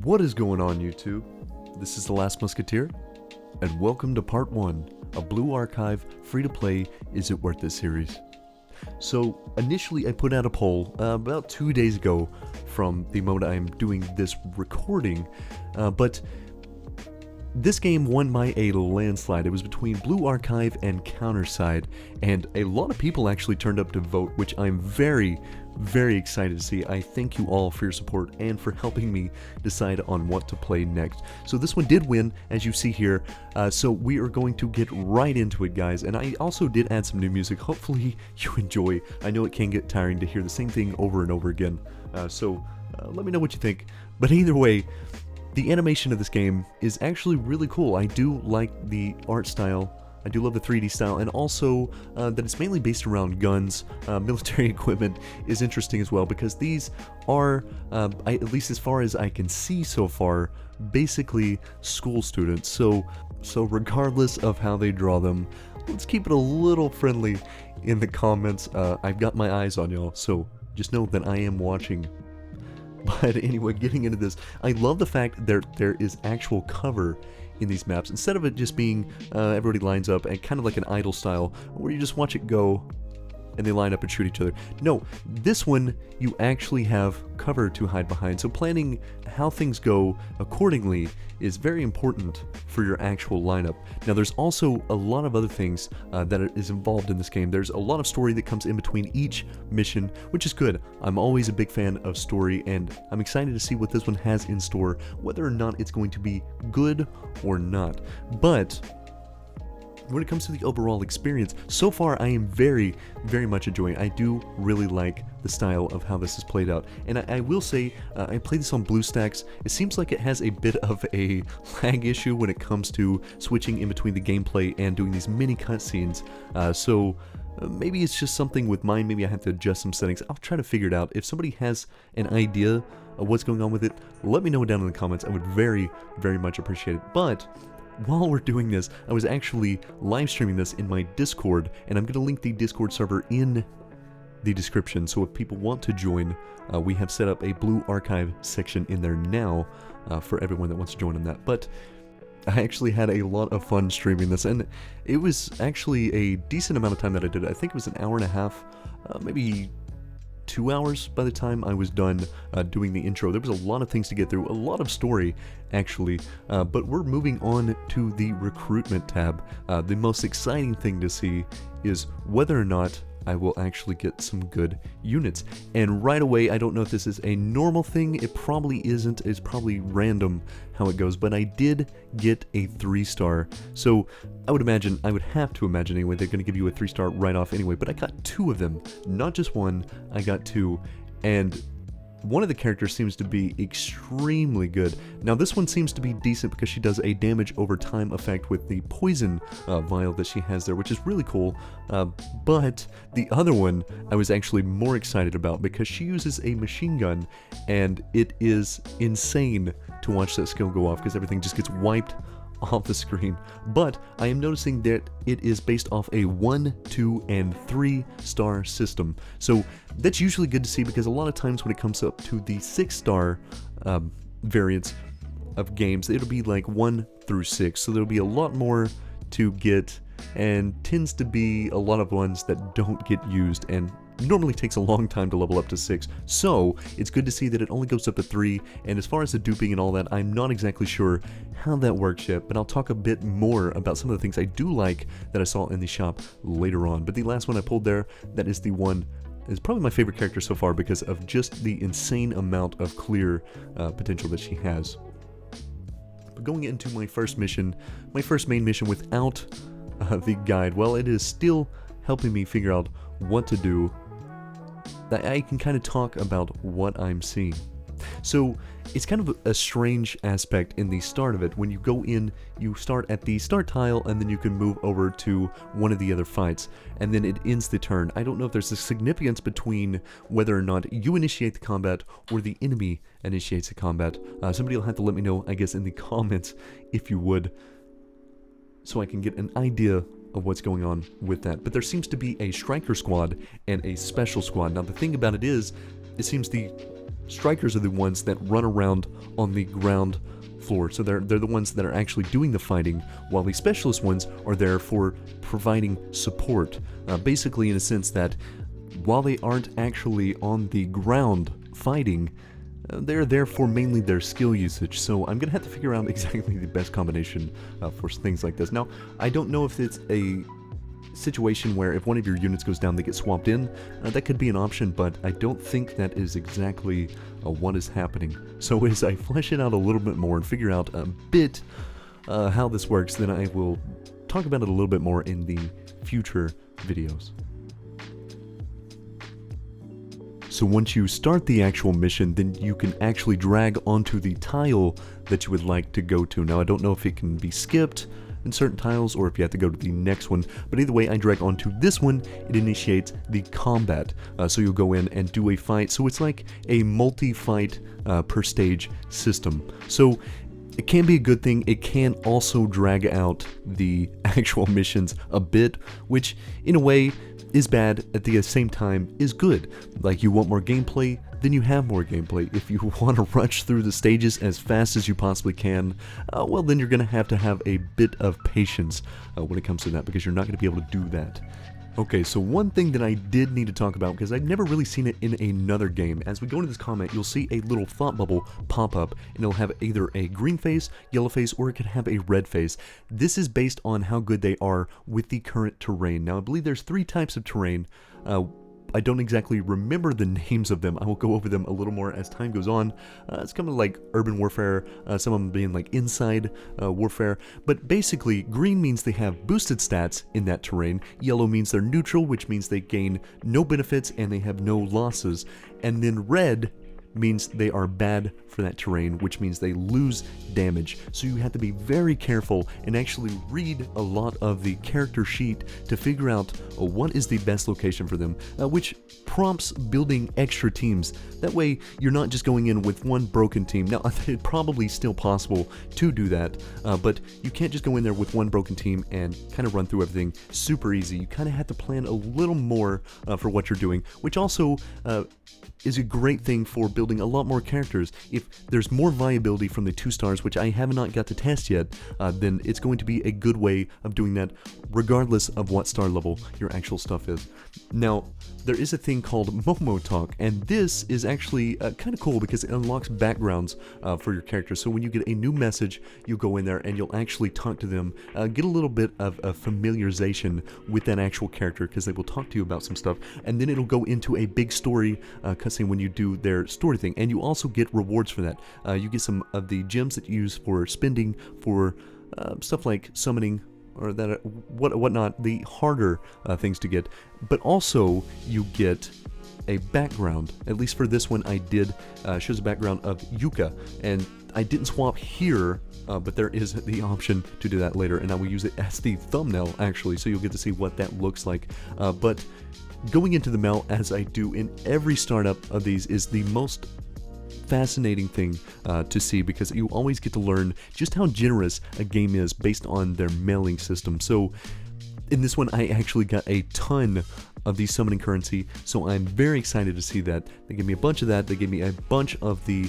What is going on, YouTube? This is The Last Musketeer, and welcome to part 1 of Blue Archive free-to-play Is It Worth It series. So, initially I put out a poll about 2 days ago from the moment I'm doing this recording, but this game won by a landslide. It was between Blue Archive and Counterside, and a lot of people actually turned up to vote, which I'm very excited to see. I thank you all for your support and for helping me decide on what to play next. So this one did win, as you see here, so we are going to get right into it, guys. And I also did add some new music. Hopefully you enjoy. I know it can get tiring to hear the same thing over and over again, so let me know what you think. But either way, the animation of this game is actually really cool. I do like the art style. I do love the 3D style, and also that it's mainly based around guns. Military equipment is interesting as well, because these are, at least as far as I can see so far, basically school students. So regardless of how they draw them, let's keep it a little friendly in the comments. I've got my eyes on y'all, so just know that I am watching. But anyway, getting into this, I love the fact that there is actual cover in these maps, instead of it just being everybody lines up and kind of like an idle style where you just watch it go and they line up and shoot each other. No, this one you actually have cover to hide behind, so planning how things go accordingly is very important for your actual lineup. Now there's also a lot of other things that is involved in this game. There's a lot of story that comes in between each mission, which is good. I'm always a big fan of story, and I'm excited to see what this one has in store, whether or not it's going to be good or not. But when it comes to the overall experience, so far I am very much enjoying it. I do really like the style of how this is played out. And I will say, I played this on BlueStacks. It seems like it has a bit of a lag issue when it comes to switching in between the gameplay and doing these mini cutscenes. So maybe it's just something with mine. Maybe I have to adjust some settings. I'll try to figure it out. If somebody has an idea of what's going on with it, let me know down in the comments. I would very much appreciate it. But while we're doing this, I was actually live streaming this in my Discord, and I'm going to link the Discord server in the description, so if people want to join, we have set up a Blue Archive section in there now for everyone that wants to join in that. But I actually had a lot of fun streaming this, and it was actually a decent amount of time that I did it. I think it was an hour and a half, maybe 2 hours by the time I was done doing the intro. There was a lot of things to get through, a lot of story actually, but we're moving on to the recruitment tab. The most exciting thing to see is whether or not I will actually get some good units. And right away, I don't know if this is a normal thing. It probably isn't. It's probably random how it goes, but I did get a 3-star. So I would have to imagine anyway, they're going to give you a 3-star right off anyway, but I got 2 of them. Not just one, I got 2. And one of the characters seems to be extremely good. Now this one seems to be decent because she does a damage over time effect with the poison vial that she has there, which is really cool. But the other one I was actually more excited about because she uses a machine gun, and it is insane to watch that skill go off because everything just gets wiped off the screen. But I am noticing that it is based off a 1, 2, and 3-star system. So that's usually good to see, because a lot of times when it comes up to the 6-star variants of games, it'll be like 1 through 6. So there'll be a lot more to get, and tends to be a lot of ones that don't get used and normally takes a long time to level up to 6, so it's good to see that it only goes up to 3. And as far as the duping and all that, I'm not exactly sure how that works yet, but I'll talk a bit more about some of the things I do like that I saw in the shop later on. But the last one I pulled there, that is the one is probably my favorite character so far because of just the insane amount of clear potential that she has. But going into my first mission, my first main mission without the guide, well, it is still helping me figure out what to do. That I can kind of talk about what I'm seeing. So it's kind of a strange aspect in the start of it. When you go in, you start at the start tile, and then you can move over to one of the other fights, and then it ends the turn. I don't know if there's a significance between whether or not you initiate the combat or the enemy initiates the combat. Somebody will have to let me know, I guess, in the comments if you would, so I can get an idea of what's going on with that. But there seems to be a striker squad and a special squad. Now the thing about it is, it seems the strikers are the ones that run around on the ground floor, so they're the ones that are actually doing the fighting, while the specialist ones are there for providing support. Basically, in a sense that while they aren't actually on the ground fighting, they're there for mainly their skill usage. So I'm gonna have to figure out exactly the best combination for things like this. Now, I don't know if it's a situation where if one of your units goes down, they get swapped in. That could be an option, but I don't think that is exactly what is happening. So as I flesh it out a little bit more and figure out a bit how this works, then I will talk about it a little bit more in the future videos. So once you start the actual mission, then you can actually drag onto the tile that you would like to go to. Now, I don't know if it can be skipped in certain tiles or if you have to go to the next one, but either way, I drag onto this one, it initiates the combat. So you'll go in and do a fight. So it's like a multi-fight per stage system. So it can be a good thing. It can also drag out the actual missions a bit, which in a way is bad, at the same time is good. Like, you want more gameplay, then you have more gameplay. If you want to rush through the stages as fast as you possibly can, well, then you're going to have a bit of patience when it comes to that, because you're not going to be able to do that. Okay, so one thing that I did need to talk about, because I've never really seen it in another game, as we go into this comment, you'll see a little thought bubble pop up, and it'll have either a green face, yellow face, or it could have a red face. This is based on how good they are with the current terrain. Now, I believe there's 3 types of terrain. I don't exactly remember the names of them. I will go over them a little more as time goes on. It's kind of like urban warfare, some of them being like inside warfare. But basically, green means they have boosted stats in that terrain. Yellow means they're neutral, which means they gain no benefits and they have no losses. And then red means they are bad for that terrain, which means they lose damage. So you have to be very careful and actually read a lot of the character sheet to figure out what is the best location for them, which prompts building extra teams. That way you're not just going in with one broken team. Now, it's probably still possible to do that, but you can't just go in there with one broken team and kind of run through everything super easy. You kind of have to plan a little more for what you're doing, which also is a great thing for building a lot more characters. If there's more viability from the 2 stars, which I have not got to test yet, then it's going to be a good way of doing that regardless of what star level your actual stuff is. Now, there is a thing called MomoTalk, and this is actually kind of cool because it unlocks backgrounds for your characters. So when you get a new message, you'll go in there and you'll actually talk to them, get a little bit of a familiarization with that actual character, because they will talk to you about some stuff, and then it'll go into a big story cutscene when you do their story thing, and you also get rewards for that. You get some of the gems that you use for spending for stuff like summoning or that whatnot, the harder things to get, but also you get a background. At least for this one, I did shows a background of Yuka, and I didn't swap here, but there is the option to do that later, and I will use it as the thumbnail actually, so you'll get to see what that looks like. But going into the mail, as I do in every startup of these, is the most fascinating thing to see, because you always get to learn just how generous a game is based on their mailing system. So in this one, I actually got a ton of the summoning currency, so I'm very excited to see that. They gave me a bunch of that. They gave me a bunch of the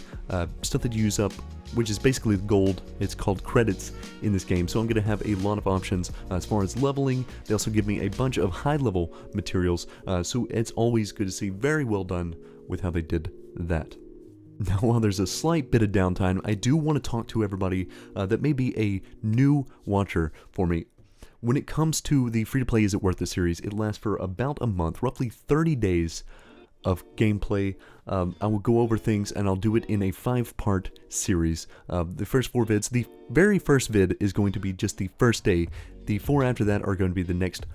stuff that you use up, which is basically gold. It's called credits in this game, so I'm going to have a lot of options as far as leveling. They also give me a bunch of high-level materials, so it's always good to see. Very well done with how they did that. Now, while there's a slight bit of downtime, I do want to talk to everybody that may be a new watcher for me. When it comes to the free-to-play Is It Worth It series, it lasts for about a month, roughly 30 days of gameplay. I will go over things, and I'll do it in a 5-part series. The first 4 vids, the very first vid is going to be just the first day. The 4 after that are going to be the next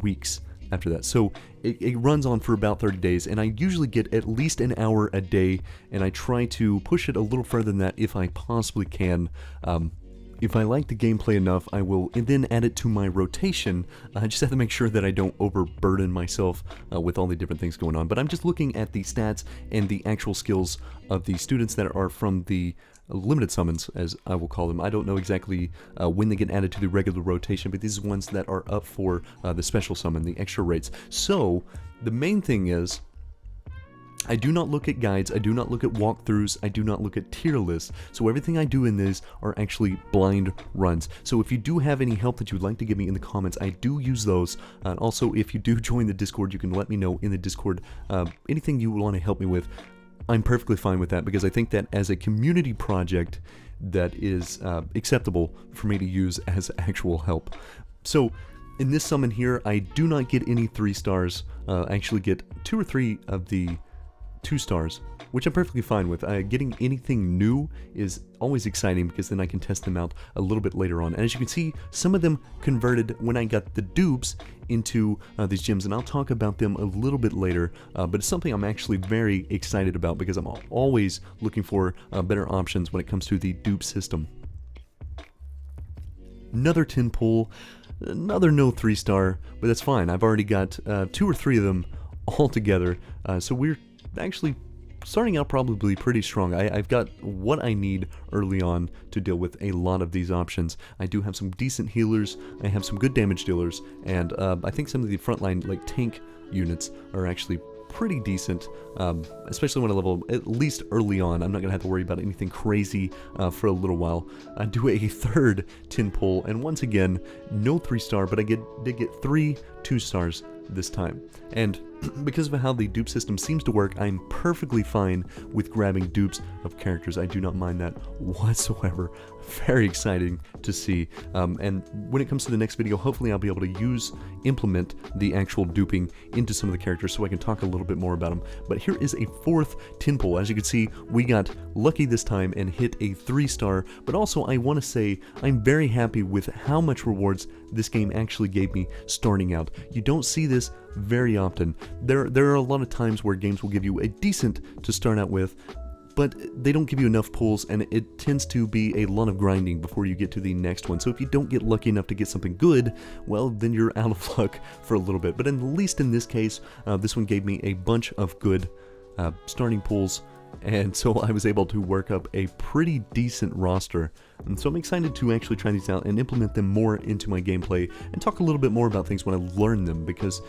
weeks after that. So it runs on for about 30 days, and I usually get at least an hour a day, and I try to push it a little further than that if I possibly can. If I like the gameplay enough, I will then add it to my rotation. I just have to make sure that I don't overburden myself with all the different things going on. But I'm just looking at the stats and the actual skills of the students that are from the limited summons, as I will call them. I don't know exactly when they get added to the regular rotation, but these are ones that are up for the special summon, the extra rates. So the main thing is, I do not look at guides, I do not look at walkthroughs, I do not look at tier lists, so everything I do in this are actually blind runs. So if you do have any help that you would like to give me in the comments, I do use those. And also, if you do join the Discord, you can let me know in the Discord anything you want to help me with. I'm perfectly fine with that, because I think that as a community project, that is acceptable for me to use as actual help. So in this summon here, I do not get any 3 stars, I actually get 2 or 3 of the 2 stars, which I'm perfectly fine with. Getting anything new is always exciting, because then I can test them out a little bit later on. And as you can see, some of them converted when I got the dupes into these gems, and I'll talk about them a little bit later, but it's something I'm actually very excited about, because I'm always looking for better options when it comes to the dupe system. Another 10 pull, another no 3 star, but that's fine. I've already got 2 or 3 of them all together, so we're actually starting out probably pretty strong. I've got what I need early on to deal with a lot of these options. I do have some decent healers, I have some good damage dealers, and I think some of the frontline like tank units are actually pretty decent, especially when I level at least early on. I'm not going to have to worry about anything crazy for a little while. I do a third 10 pull, and once again, no 3 star, but I did get 3 2 stars this time. And because of how the dupe system seems to work, I'm perfectly fine with grabbing dupes of characters. I do not mind that whatsoever. Very exciting to see. And when it comes to the next video, hopefully I'll be able to implement the actual duping into some of the characters so I can talk a little bit more about them. But here is a 4th 10 pull. As you can see, we got lucky this time and hit a 3 star, but also I want to say I'm very happy with how much rewards this game actually gave me starting out. You don't see this very often. There are a lot of times where games will give you a decent to start out with, but they don't give you enough pulls, and it tends to be a lot of grinding before you get to the next one. So if you don't get lucky enough to get something good, well, then you're out of luck for a little bit. But at least in this case, this one gave me a bunch of good starting pulls, and so I was able to work up a pretty decent roster. And so I'm excited to actually try these out and implement them more into my gameplay and talk a little bit more about things when I learn them, because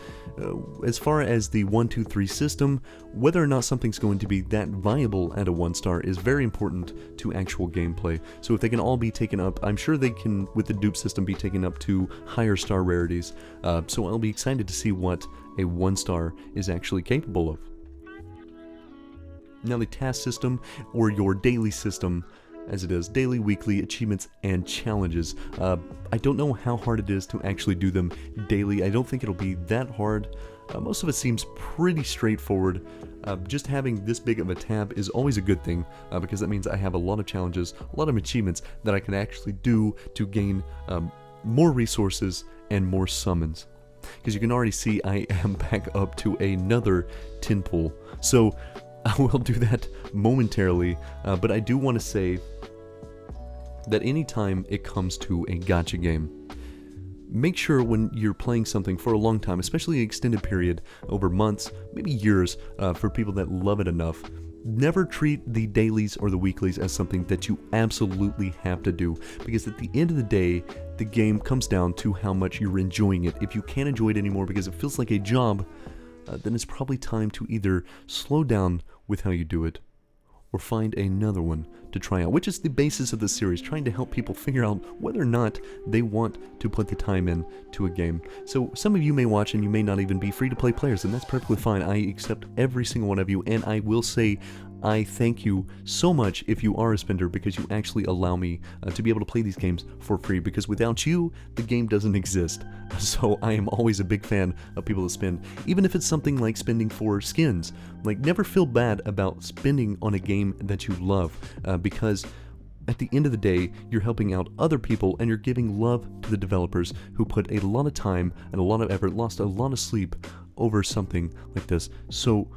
as far as the 1, 2, 3 system, whether or not something's going to be that viable at a 1 star is very important to actual gameplay. So if they can all be taken up, I'm sure they can, with the dupe system, be taken up to higher star rarities. So I'll be excited to see what a 1 star is actually capable of. Now the task system, or your daily system, as it is, daily, weekly, achievements, and challenges. I don't know how hard it is to actually do them daily. I don't think it'll be that hard. Most of it seems pretty straightforward. Just having this big of a tab is always a good thing, because that means I have a lot of challenges, a lot of achievements that I can actually do to gain more resources and more summons. Because you can already see I am back up to another 10 pull. So I will do that momentarily, but I do want to say that anytime it comes to a gacha game, make sure when you're playing something for a long time, especially an extended period, over months, maybe years, for people that love it enough, never treat the dailies or the weeklies as something that you absolutely have to do, because at the end of the day, the game comes down to how much you're enjoying it. If you can't enjoy it anymore because it feels like a job, then it's probably time to either slow down with how you do it, or find another one to try out, which is the basis of this series, trying to help people figure out whether or not they want to put the time in to a game. So some of you may watch and you may not even be free-to-play players, and that's perfectly fine. I accept every single one of you, and I will say I thank you so much if you are a spender, because you actually allow me to be able to play these games for free, because without you, the game doesn't exist. So I am always a big fan of people that spend, even if it's something like spending for skins. Like, never feel bad about spending on a game that you love, because at the end of the day, you're helping out other people and you're giving love to the developers who put a lot of time and a lot of effort, lost a lot of sleep over something like this. So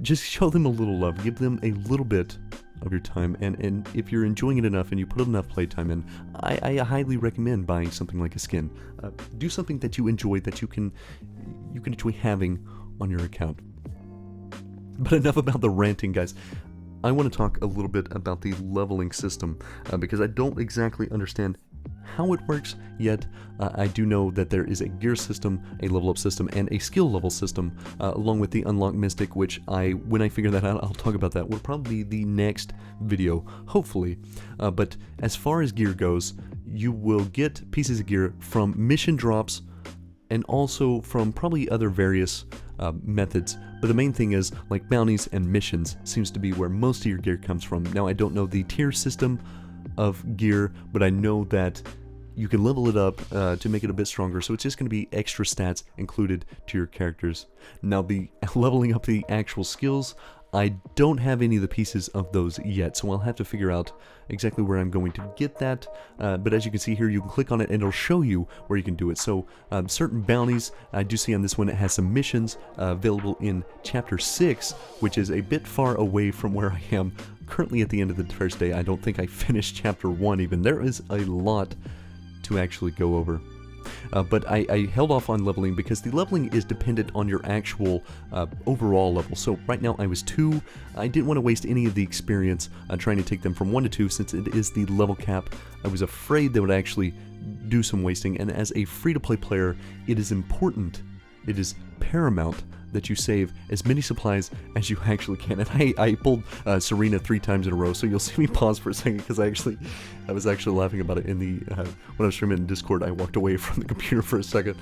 just show them a little love, give them a little bit of your time, and if you're enjoying it enough and you put enough playtime in, I highly recommend buying something like a skin. Do something that you enjoy, that you can enjoy having on your account. But enough about the ranting, guys. I want to talk a little bit about the leveling system because I don't exactly understand how it works yet. I do know that there is a gear system, a level up system, and a skill level system, along with the unlock mystic, which when I figure that out, I'll talk about that. Will probably be the next video, hopefully. But as far as gear goes, you will get pieces of gear from mission drops and also from probably other various methods. But the main thing is, like, bounties and missions seems to be where most of your gear comes from. Now, I don't know the tier system of gear, but I know that you can level it up to make it a bit stronger, so it's just going to be extra stats included to your characters. Now, the leveling up the actual skills, I don't have any of the pieces of those yet, so I'll have to figure out exactly where I'm going to get that. But as you can see here, you can click on it and it'll show you where you can do it. So certain bounties, I do see on this one, it has some missions available in Chapter 6, which is a bit far away from where I am currently at the end of the first day. I don't think I finished Chapter 1 even. There is a lot to actually go over. But I held off on leveling because the leveling is dependent on your actual overall level. So right now I was 2. I didn't want to waste any of the experience trying to take them from 1 to 2 since it is the level cap. I was afraid they would actually do some wasting, and as a free-to-play player, it is important, it is paramount that you save as many supplies as you actually can. And I pulled Serena 3 times in a row, so you'll see me pause for a second because I was actually laughing about it in the when I was streaming in Discord. I walked away from the computer for a second.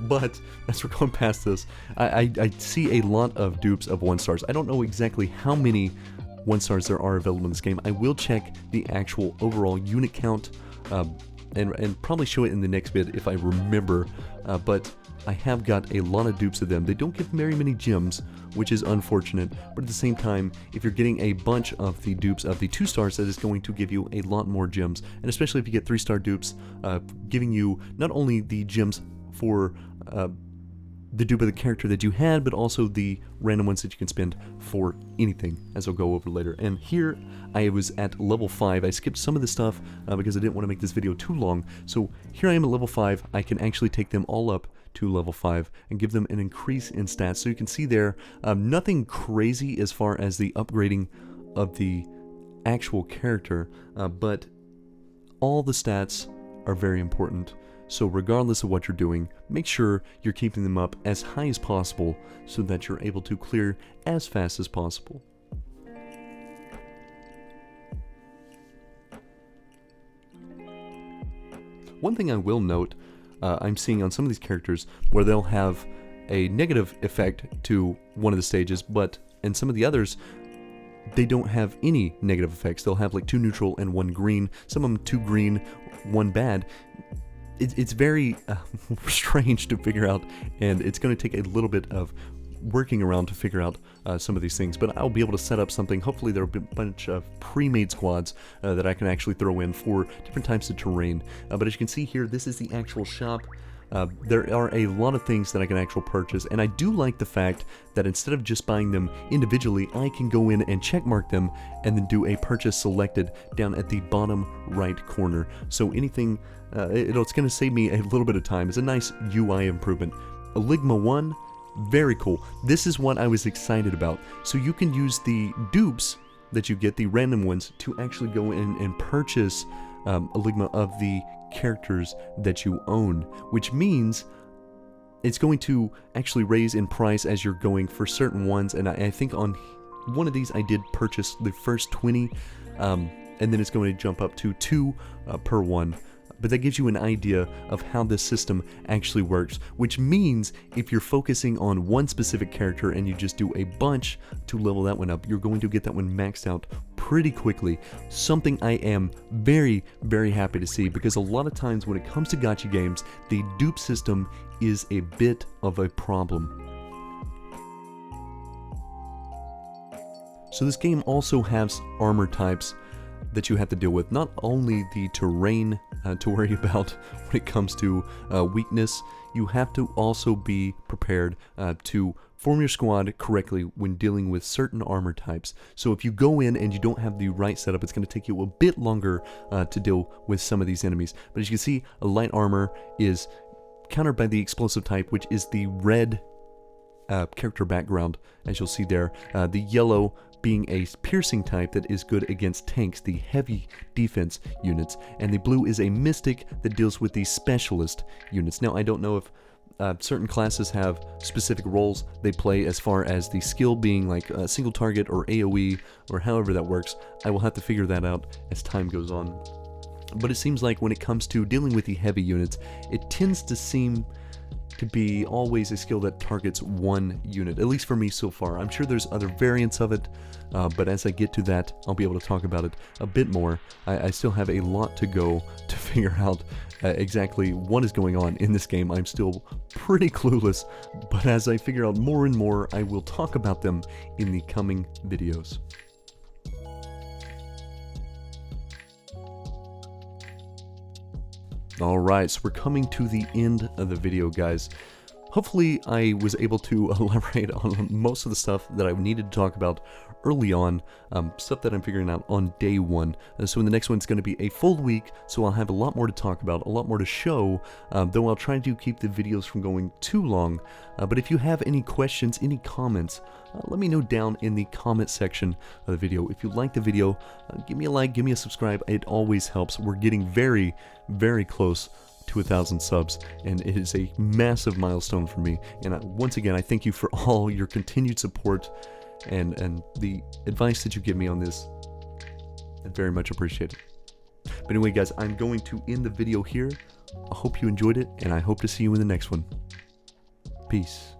But as we're going past this, I see a lot of dupes of 1-stars. I don't know exactly how many 1-stars there are available in this game. I will check the actual overall unit count and probably show it in the next vid if I remember. But I have got a lot of dupes of them. They don't give very many gems, which is unfortunate, but at the same time, if you're getting a bunch of the dupes of the 2-stars, that is going to give you a lot more gems, and especially if you get 3-star dupes, giving you not only the gems for the dupe of the character that you had, but also the random ones that you can spend for anything, as I'll go over later. And here, I was at level 5. I skipped some of the stuff because I didn't want to make this video too long, so here I am at level 5. I can actually take them all up to level 5 and give them an increase in stats. So you can see there, nothing crazy as far as the upgrading of the actual character, but all the stats are very important. So regardless of what you're doing, make sure you're keeping them up as high as possible so that you're able to clear as fast as possible. One thing I will note, I'm seeing on some of these characters where they'll have a negative effect to one of the stages, but in some of the others, they don't have any negative effects. They'll have like 2 neutral and 1 green, some of them 2 green, 1 bad. It's very strange to figure out, and it's going to take a little bit of working around to figure out some of these things, but I'll be able to set up something. Hopefully there will be a bunch of pre-made squads that I can actually throw in for different types of terrain. But as you can see here, this is the actual shop. There are a lot of things that I can actually purchase, and I do like the fact that instead of just buying them individually, I can go in and checkmark them and then do a purchase selected down at the bottom right corner. So anything, it's going to save me a little bit of time. It's a nice UI improvement. Eligma 1, very cool. This is what I was excited about. So you can use the dupes that you get, the random ones, to actually go in and purchase Eligma of the characters that you own, which means it's going to actually raise in price as you're going for certain ones. And I think on one of these I did purchase the first 20, and then it's going to jump up to 2 per one. But that gives you an idea of how this system actually works, which means if you're focusing on one specific character and you just do a bunch to level that one up, you're going to get that one maxed out pretty quickly. Something I am very, very happy to see, because a lot of times when it comes to gacha games, the dupe system is a bit of a problem. So this game also has armor types that you have to deal with. Not only the terrain to worry about when it comes to weakness, you have to also be prepared to form your squad correctly when dealing with certain armor types. So if you go in and you don't have the right setup, it's going to take you a bit longer to deal with some of these enemies. But as you can see, a light armor is countered by the explosive type, which is the red character background, as you'll see there. The yellow being a piercing type that is good against tanks, the heavy defense units, and the blue is a mystic that deals with the specialist units. Now, I don't know if certain classes have specific roles they play as far as the skill being like a single target or AoE or however that works. I will have to figure that out as time goes on. But it seems like when it comes to dealing with the heavy units, it tends to seem to be always a skill that targets one unit, at least for me so far. I'm sure there's other variants of it, but as I get to that, I'll be able to talk about it a bit more. I still have a lot to go to figure out exactly what is going on in this game. I'm still pretty clueless, but as I figure out more and more, I will talk about them in the coming videos. Alright, so we're coming to the end of the video, guys. Hopefully I was able to elaborate on most of the stuff that I needed to talk about early on, stuff that I'm figuring out on day one. So in the next one it's going to be a full week, so I'll have a lot more to talk about, a lot more to show, though I'll try to keep the videos from going too long. But if you have any questions, any comments, let me know down in the comment section of the video. If you like the video, give me a like, give me a subscribe, it always helps. We're getting very, very close to 1,000 subs, and it is a massive milestone for me. And once again, I thank you for all your continued support and the advice that you give me on this. I very much appreciate it. But anyway, guys, I'm going to end the video here. I hope you enjoyed it, and I hope to see you in the next one. Peace.